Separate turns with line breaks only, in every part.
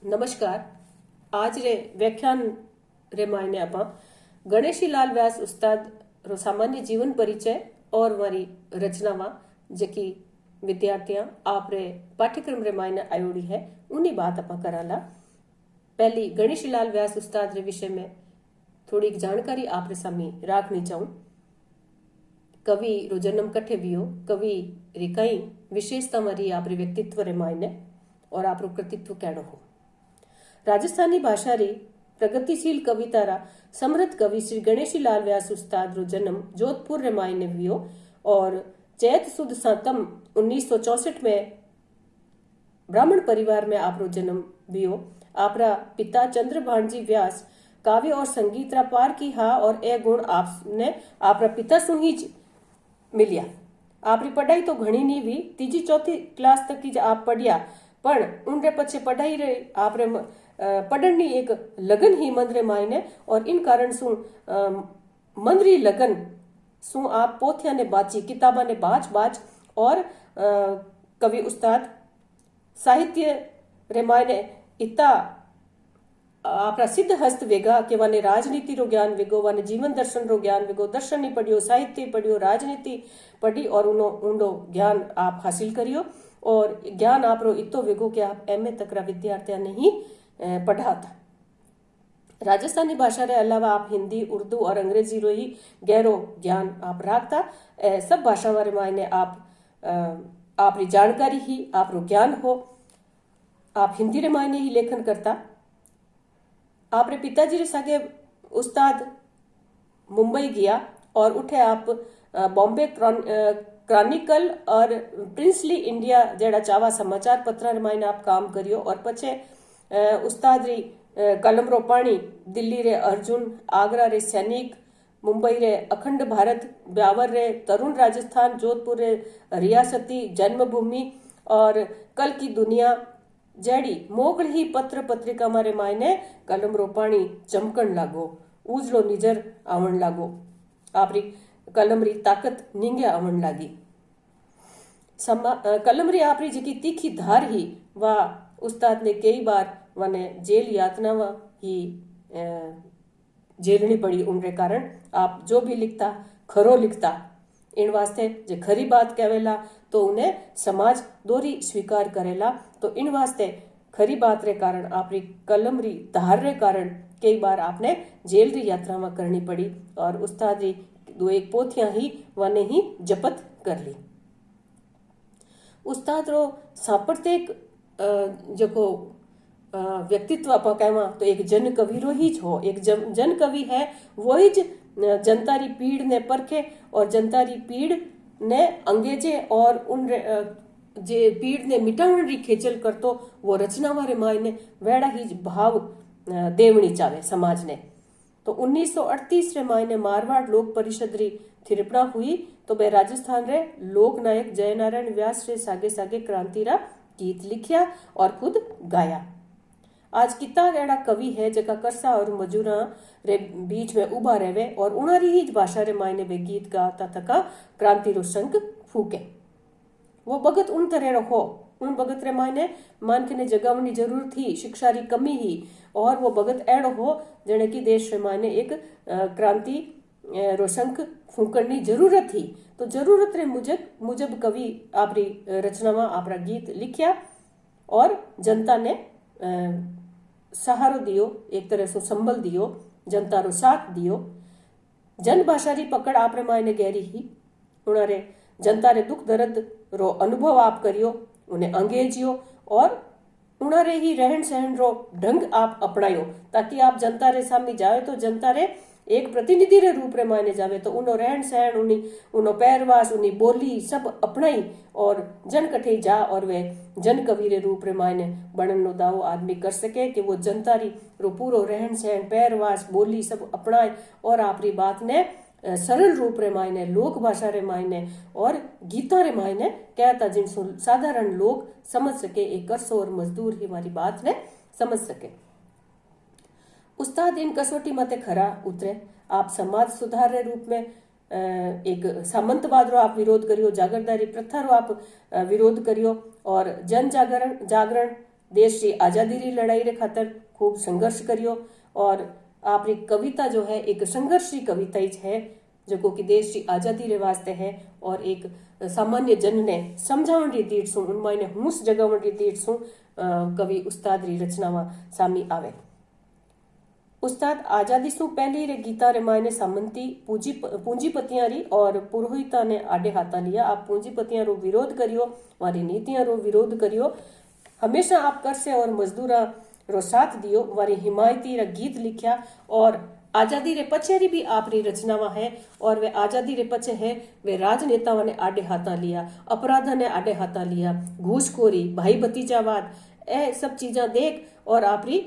नमस्कार। आज रे व्याख्यान रे मायने आपा गणेशीलाल व्यास उस्ताद रो सामान्य जीवन परिचय और वारी रचनावा जकी विद्यार्थियां आप रे पाठ्यक्रम रे मायने आयोड़ी है उन्हीं बात आपा कराला। पहली गणेशीलाल व्यास उस्ताद रे विषय में थोड़ी जानकारी आप रे सामी राखनी चाहूं। कवि रो जन्म कठे वियो, कवि री कई विशेषता मारी आप रे व्यक्तित्व रे मायने और आप रो कृतित्व कैडो हो। राजस्थानी भाषा री प्रगतिशील कविता रा समृद्ध कवि श्री गणेशीलाल व्यास उस्ताद रो जन्म जोधपुर रे मायने हुयो और चैत सुद सातम 1964 में ब्राह्मण परिवार में आप रो जन्म हुयो। आपरा पिता चंद्रभानजी व्यास काव्य और संगीत रा पार की हा और ए गुण आपने आपरा पिता सुन ही मिलिया। आपरी पढ़ाई तो घणी नहीं हुई, तीजी चौथी क्लास तक की आप पढ़िया, पण उनरे पछे पढ़ाई रे आपरे पढ़नी एक लगन ही मन रे मायने और इन कारण सु मन री लगन सु आप पोथिया ने बाची, किताबा ने बाच और कवि उस्ताद साहित्य रे मायने इतना आपरा सिद्ध हस्त वेगा के वाने राजनीति रो ज्ञान वेगो, वाने जीवन दर्शन रो ज्ञान वेगो, दर्शन ही पढ़ियो, साहित्य पढ़ियो, राजनीति पढ़ी और उनो ज्ञान आप हासिल करियो और ज्ञान आप रो इतो वेगो कि आप एमए तक रा विद्यार्थियां नहीं पढ़ा था। राजस्थानी भाषा रे अलावा आप हिंदी, उर्दू और अंग्रेजी रो ही गहरो ज्ञान आप राखता। सब भाषा वाले मायने आप री जानकारी ही आप रो ज्ञान हो। आप हिंदी रे मायने ही लेखन करता। आप रे पिताजी रे सागे उस्ताद मुंबई गया और उठे आप बॉम्बे क्रॉनिकल और प्रिंसली इंडिया जेड़ा चावा समाचार पत्र रे मायने आप काम करियो और पछे उस्ताद री कलम रो पाणी, दिल्ली रे अर्जुन, आगरा रे सैनिक, मुंबई रे अखंड भारत, ब्यावर रे तरुण राजस्थान, जोधपुर रे रियासती जन्मभूमि और कल की दुनिया जेड़ी मोगल ही पत्र पत्रिका मारे मायने कलम रो पाणी चमकण लागो, उजलो निजर आवण लागो, आपरी कलम री ताकत नींगे आवण लागी। कलम री आपरी जकी तीखी धार ही वा उस्ताद ने कई बार वने जेल यातना ही झेलनी पड़ी। उनके कारण आप जो भी लिखता खरो लिखता। इन वास्ते जे खरी बात कहेला तो उन्हें समाज दोरी स्वीकार करेला। तो इन वास्ते खरी बात रे कारण आपरी कलम री धार रे कारण कई बार आपने जेल री यात्रा में करनी पड़ी और उस्ताद री दो एक पोथियां ही वने ही जपत कर ली। उस्ताद रो साप्रत्येक जको व्यक्तित्व आप कहवा तो एक जन कवि रो ही हो। एक जन कवि है वो ही जनता री पीड़ ने परखे और जनता री पीड़ ने अंगेजे और उन जे पीड़ ने मिटावण री खेचल करतो वो रचना वारे मायने वेड़ा ही भाव देवणी चावे समाज ने। तो 1938 रे मायने मारवाड़ लोक परिषद री थिरपड़ा हुई तो बे राजस्थान रे लोक नायक जयनारायण व्यास रे सागे सागे क्रांति रा गीत लिखिया और खुद गाया। आज किता एड़ा कवि है जका करसा और मजूरा रे बीच में उबा रहे और उनारी ही भाषा रे मायने वे गीत गाता तका क्रांति रो शंख फूके। वो भगत उन तरह हो, उन भगत रे मायने मान के ने जगावनी जरूरत ही, शिक्षा री कमी ही और वो भगत एड़ो हो जने की देश रे मायने एक क्रांति रो शंख फूकनी जरूरत ही। तो जरूरत रे मुजब कवि आपरी रचना में आपरा गीत लिखिया और जनता ने सहारो दियो, एक तरह से संबल दियो, जनता रो साथ दियो। जन भाषा री पकड़ आपरे मायने गहरी ही। उनारे जनता रे दुख दर्द रो अनुभव आप करियो, उन्हें अंगेजियो और उनारे ही रहन सहन रो ढंग आप अपनायो ताकि आप जनता रे सामने जाए तो जनता रे एक प्रतिनिधि रे रूप रे माने जावे तो उनो रहन सहन, उनो पैरवास, उनी बोली सब अपनाई और जन कठे जा और वे जन कवि रे रूप रे मायने बनन नो दाव आदमी कर सके कि वो जनता री रो पूरो रहन सहन, पैरवास, बोली सब अपनाए और आपरी बात ने सरल रूप रे मायने, लोक भाषा रे मायने और गीता रे मायने कहता जिन साधारण लोग समझ सके, एक करसो और मजदूर ही हमारी बात ने समझ सके। उस्ताद इन कसौटी मते खरा उतरे। आप समाज सुधार रे रूप में एक सामंतवाद रो आप विरोध करियो, जागरदारी प्रथा रो आप विरोध करियो और जन जागरण देश की आजादी री लड़ाई रे खातर खूब संघर्ष करियो। और आपरी कविता जो है एक संघर्ष की कविता ही है जो कि देश की आजादी रे वास्ते है और एक सामान्य जन ने समझावन री दीठ सु उनमां ने हुस जगावन री दीठ सु कवि उस्ताद री रचनावां सामी आवे। उस्ताद आजादी सु पहली रे गीता रे मायने सामंती पूंजीपतियां री और पुरोहिता ने आडे हाथा लिया। आप पूंजीपतियां रो विरोध करियो, वारी नीतियां रो विरोध करियो, हमेशा आप कर से और मजदूरा रो साथ दियो, वारी हिमायती रा गीत लिखा। और आजादी रे पछे री भी आपरी रचनावां है और वे आजादी रे पछे है वे राजनेताओं ने आडे हाथा लिया, अपराधा ने आडे हाथा लिया, घूसखोरी, भाई भतीजावाद, ए सब चीजा देख और आपरी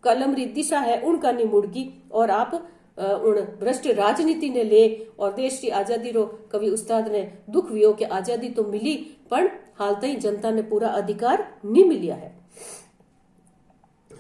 कलम री दिशा है उनका नहीं मुड़गी और आप उन भ्रष्ट राजनीति ने ले और देश की आजादी रो कवि उस्ताद ने दुख वियो कि आजादी तो मिली पर हाल तई जनता ने पूरा अधिकार नहीं मिलिया है।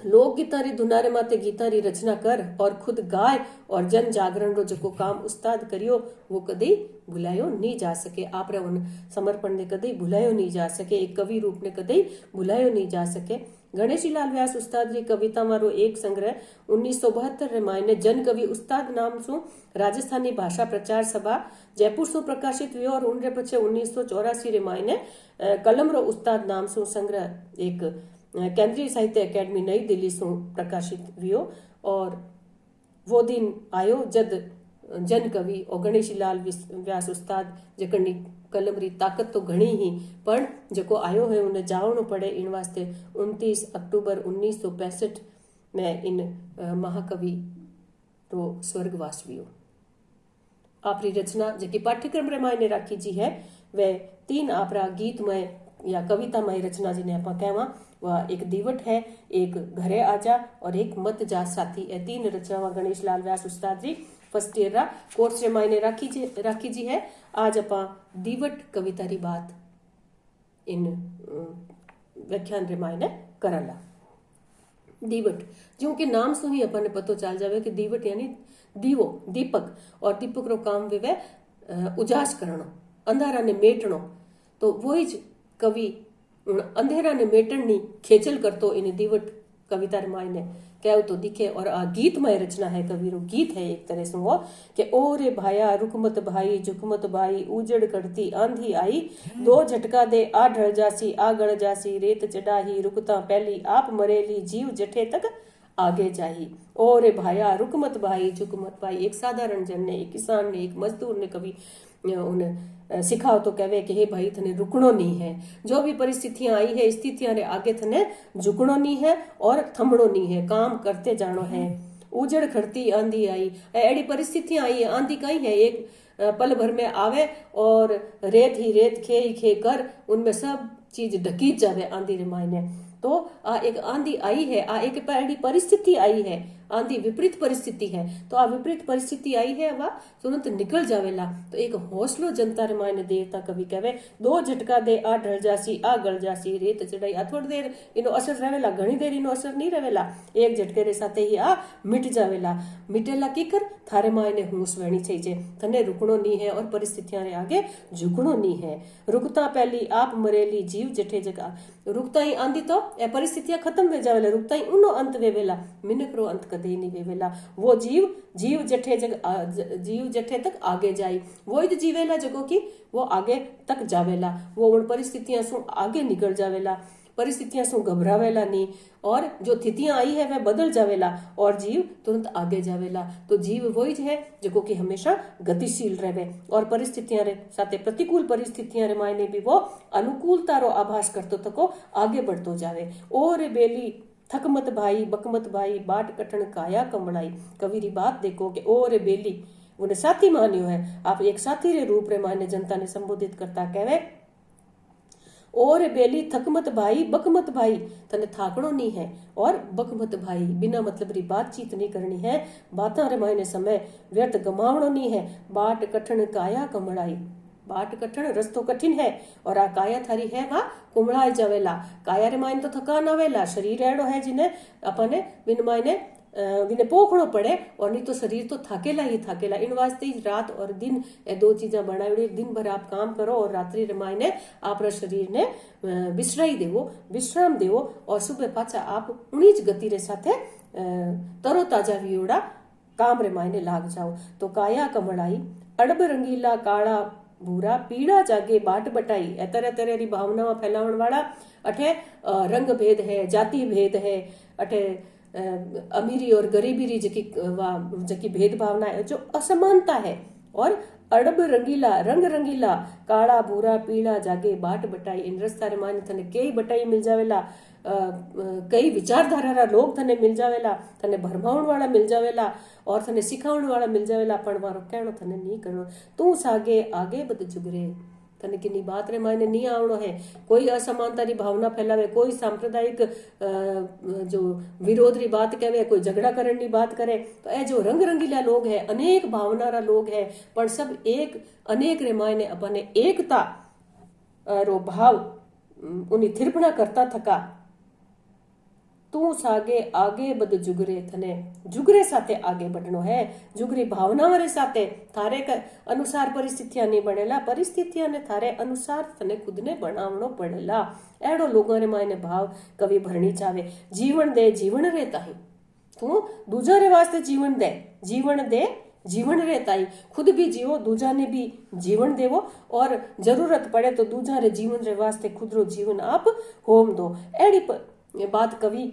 लोक गीता री धुनारे माते गीता री रचना कर और खुद गाय और जन जागरण रो जो काम उस्ताद करियो वो कदी भुलायो नहीं जा सके। आप उन समर्पण ने कदी भुलायो नहीं जा सके, एक कवि रूप ने कदी भुलायो नहीं जा सके। गणेशी लाल व्यास उस्ताद री कविता मारो एक संग्रह 1972 रे मायने जन कवि उस्ताद नाम सु राजस्थानी भाषा प्रचार सभा जयपुर सु प्रकाशित हुई और उनरे पछे 1984 रे मायने कलम रो उस्ताद नाम सु संग्रह एक केंद्रीय साहित्य अकेडमी नई दिल्ली से प्रकाशित हुई। और वो दिन आयो जद जन कवि और गणेशी लाल व्यास उस्ताद जकनी कलम री ताकत तो घणी ही पर जो आयो है उन्हें जावनो पड़े। इन वास्ते 29 अक्टूबर 1965 में इन महाकवि रो स्वर्गवास हुई। आपरी रचना जो पाठ्यक्रम रे मायने राखी जी है वे 3 आपरा गीतमय या कवितामय रचना जिन्हें आप कहवा वह एक दीवट है, एक घरे आजा और एक मत जा साथी। ये 3 रचना गणेश लाल व्यास उस्ताद जी फर्स्ट ईयर रा कोर्स रे मायने राखी जी है। आज अपा दीवट कविता री बात इन व्याख्यान रे मायने करला। दीवट जो कि नाम से ही अपन ने पतो चल जावे कि दीवट यानी दीवो, दीपक, और दीपक रो काम वे उजास करणो, अंधारा ने मेटणो। तो वही कवि अंधेरा ने मेटनी खेचल करतो इन दीवट कविता रे मायने कहो तो दिखे। और आ गीतमय रचना है, कवि रो गीत है एक तरह से वो कि ओ रे भाया रुकमत भाई झुकमत भाई उजड़ करती आंधी आई, 2 झटका दे आ ढल जासी आ गड़ जासी रेत चढ़ाही रुकता पहली आप मरेली जीव जठे तक आगे जाही। ओ रे भाया रुकमत भाई झुकमत भाई, एक साधारण जन ने, एक किसान ने, एक मजदूर ने कवि उन सिखाओ तो कहे कि हे भाई थने रुकणो नहीं है, जो भी परिस्थितियां आई है स्थितियां रे आगे थने झुकणो नहीं है और थमणो नहीं है, काम करते जानो है। उजड़ खड़ती आंधी आई, ऐडी परिस्थितियां आई है, आंधी कहीं है एक पल भर में आवे और रेत ही रेत खे ही खे कर उनमें सब चीज ढकी जावे आंधी रे मायने। तो आ एक आंधी आई है, आ एक ऐडी परिस्थिति आई है, आंधी विपरीत परिस्थिति है। तो आ विपरीत परिस्थिति आई है वह तुरंत निकल जावेला। तो एक हौसलो जनता रे मायने देवता कवि कहे 2 झटका दे आ ढल जासी आ गल जासी रेत चढ़ाई। आ थोड़ी देर इनो असर रहेला, घणी देर इनो असर नहीं रहेला, एक झटके रे साथे ही आ मिट जावेला। मिटेला की कर थारे मायने हुस वेणी छई जे, थने रुकणो नहीं है और परिस्थितियां रे आगे झुकणो नहीं है। रुकता पहली आप मरेली जीव जठे जगह, रुकता ही आंधी तो ए परिस्थितियां खत्म हो जावेला, रुकता ही उनो अंत वेवेला, मिनक रो अंत कदे नहीं वेवेला। वो जीव जठे तक आगे जाई, वो ही जीवेला जगो की वो आगे तक जावेला, वो उन परिस्थितियां सु आगे निकल जावेला, परिस्थितियां सु घबरावेला नहीं और जो स्थितियां आई है वह बदल जावेला और जीव तुरंत आगे जावेला। तो जीव वही है जो कि हमेशा गतिशील रहे और परिस्थितियां रे साथे प्रतिकूल परिस्थितियां रे मायने भी वो अनुकूलता रो आभास करतो तको आगे बढ़तो जावे। ओ रे बेली थकमत भाई बकमत भाई बाट कठण काया कमड़ाई। कवि री बात देखो कि ओ रे बेली उन्हें साथी मान्यो है, आप एक साथी रे रूप रे माने जनता ने संबोधित करता कहे और बेली थकमत भाई बकमत भाई, तने थाकड़ो नहीं है और बकमत भाई बिना मतलब री बातचीत नहीं करनी है, बातां रे मायने समय व्यर्थ गमावणो नहीं है। बाट कठण काया कमड़ाई, बाट कठण रस्तो कठिन है और आ काया थारी है वह कुमड़ाई जावेला। काया रे मायने तो थकान आवेला, शरीर एड़ो है जिन्हें अपने बिन मायने विने पोखणो पड़े और नहीं तो शरीर तो थाकेला ही थाकेला। इन वास्ते ही रात और दिन ये दो चीजा बनाई। दिन भर आप काम करो और रात्रि रे मायने आप शरीर ने विश्राई देवो, विश्राम देवो और सुबह पाछा आप उन्हीं ज गति रे साथे तरो ताजा वियोड़ा काम रे मायने लाग जाओ। तो काया कमड़ाई अड़ब रंगीला काला भूरा पीड़ा जागे बाट बटाई। तरह तरह री भावनावां फैलावण वाला अठे रंग भेद है, जाति भेद है, अठे अमीरी और गरीबी री जकी भेद भावना है, जो असमानता है। और अड़ब रंगीला रंग रंगीला काला भूरा पीड़ा जागे बाट बटाई। इन रस्ता रे माने थने कई बटाई मिल जावेला, कई विचारधारा रा लोग थने मिल जावेला, थने भरमावण वाला मिल जावेला और थने सिखावण वाला मिल जावेला, पण मारो कहणो थने नहीं करनो। तू सागे आगे बद जुगरे। तने किनी बात रे मायने नहीं आवणो है। कोई असमानता री भावना फैलावे, कोई सांप्रदायिक जो विरोध री बात कहे, कोई झगड़ा करने की बात करे, तो ए जो रंग रंगीला लोग है, अनेक भावना रा लोग है, पर सब एक अनेक रे मायने अपने एकता रो भाव उन्हीं थिरपणा करता थका। तू सागे आगे बद जुगरे। थने जुगरे साथे आगे बढ़नो है, जुगरी भावनाओं रे साथे। थारे अनुसार परिस्थितियां नहीं बनेला, परिस्थितियां ने थारे अनुसार थने खुद ने बनावनो पड़ेला। एड़ो लोगों रे मायने भाव कवि भरनी चाहे। जीवन दे जीवन रहता है, तू दूजा रे वास्ते जीवन दे, जीवन दे जीवन रहता है। खुद भी जियो, दूजा ने भी जीवन देवो और जरूरत पड़े तो दूजा रे जीवन रे वास्ते खुद रो जीवन आप होम दो। एड़ी बात कवि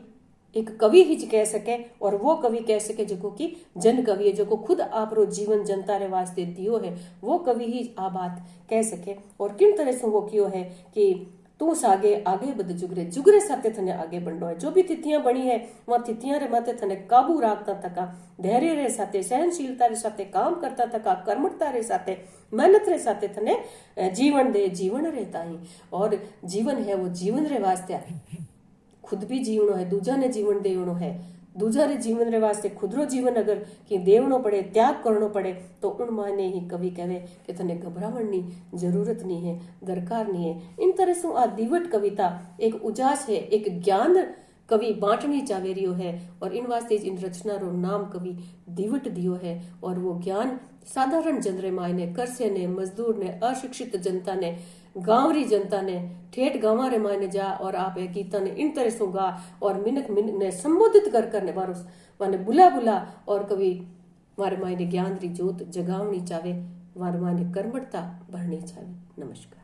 एक कवि ही कह सके, और वो कवि कह सके जो कि जन कवि है, जो खुद आप रो जीवन जनता रे वास्ते दियो है, वो कवि ही आ बात कह सके। और किन तरह से वो कियो है कि तू सागे आगे बद जुगरे। जुगरे साथे थने आगे बढ़नो है। जो भी तिथियां बनी है वहां तिथियां रे माथे थने काबू राखता थका, धैर्य रे साथे, सहनशीलता रे साथे काम करता थका, कर्मठता रे साथे, मेहनत रे साथे थने जीवन दे जीवन रहता ही। और जीवन है वो जीवन रे वास्ते खुद भी जीवनो है, दूजा ने जीवन देवनो है। दूजा रे जीवन रे वास्ते खुद रो जीवन अगर कि देवनो पड़े, त्याग करनो पड़े, तो उन माने ही कवि कहे कि तने घबरावण की जरूरत नहीं है, दरकार नहीं है। इन तरह से आ दीवट कविता एक उजास है, एक ज्ञान कवि बांटनी चाहे रियो है। और इन वास्ते इन रचना रो नाम कवि दीवट दियो है। और वो ज्ञान साधारण जन रे मायने, करसे ने, मजदूर ने, अशिक्षित जनता ने, गांव री जनता ने, ठेठ गांव रे मायने जा और आप एक गीता ने इन तरह से गा और मिनक ने संबोधित कर करने माने बुला बुला। और कवि मारे मायने ज्ञान री जोत जगावनी चाहे, मारे मायने कर्मठता भरनी चाहे। नमस्कार।